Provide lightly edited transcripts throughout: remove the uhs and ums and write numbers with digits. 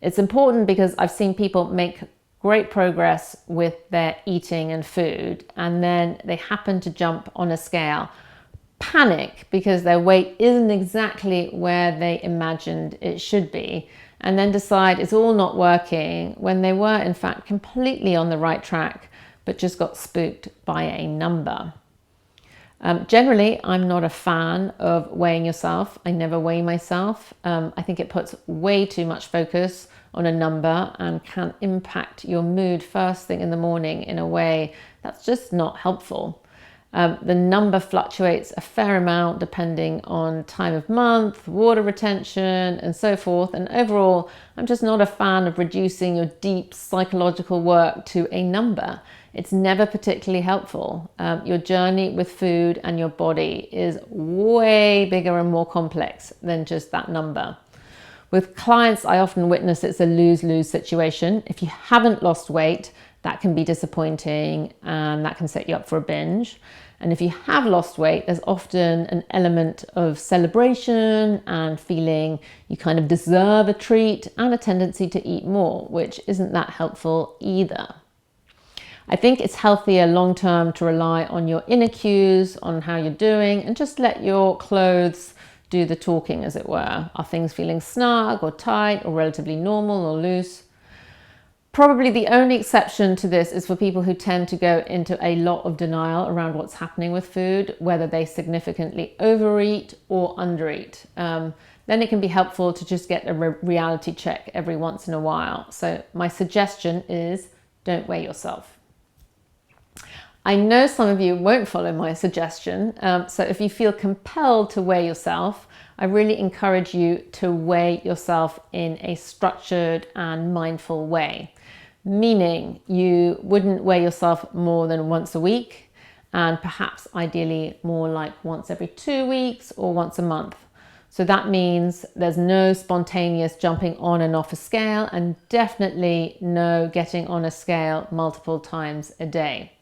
It's important because I've seen people make great progress with their eating and food, and then they happen to jump on a scale, panic because their weight isn't exactly where they imagined it should be, and then decide it's all not working when they were in fact completely on the right track, but just got spooked by a number. Generally, I'm not a fan of weighing yourself. I never weigh myself. I think it puts way too much focus on a number and can impact your mood first thing in the morning in a way that's just not helpful. The number fluctuates a fair amount depending on time of month, water retention, and so forth. And overall, I'm just not a fan of reducing your deep psychological work to a number. It's never particularly helpful. Your journey with food and your body is way bigger and more complex than just that number. With clients, I often witness it's a lose-lose situation. If you haven't lost weight, that can be disappointing and that can set you up for a binge. And if you have lost weight, there's often an element of celebration and feeling you kind of deserve a treat and a tendency to eat more, which isn't that helpful either. I think it's healthier long-term to rely on your inner cues, on how you're doing, and just let your clothes do the talking, as it were. Are things feeling snug or tight or relatively normal or loose? Probably the only exception to this is for people who tend to go into a lot of denial around what's happening with food, whether they significantly overeat or undereat. Then it can be helpful to just get a reality check every once in a while. So my suggestion is don't weigh yourself. I know some of you won't follow my suggestion, so if you feel compelled to weigh yourself, I really encourage you to weigh yourself in a structured and mindful way. Meaning you wouldn't weigh yourself more than once a week, and perhaps ideally more like once every 2 weeks or once a month. So that means there's no spontaneous jumping on and off a scale, and definitely no getting on a scale multiple times a day.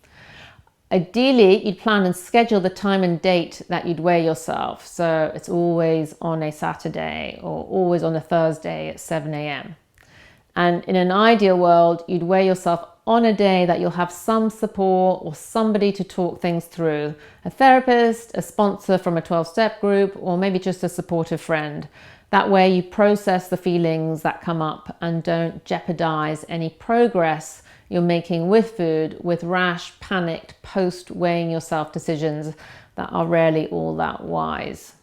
Ideally, you'd plan and schedule the time and date that you'd weigh yourself. So it's always on a Saturday or always on a Thursday at 7 a.m. And in an ideal world, you'd weigh yourself on a day that you'll have some support or somebody to talk things through. A therapist, a sponsor from a 12-step group, or maybe just a supportive friend. That way you process the feelings that come up and don't jeopardize any progress you're making with food with rash, panicked, post-weighing yourself decisions that are rarely all that wise.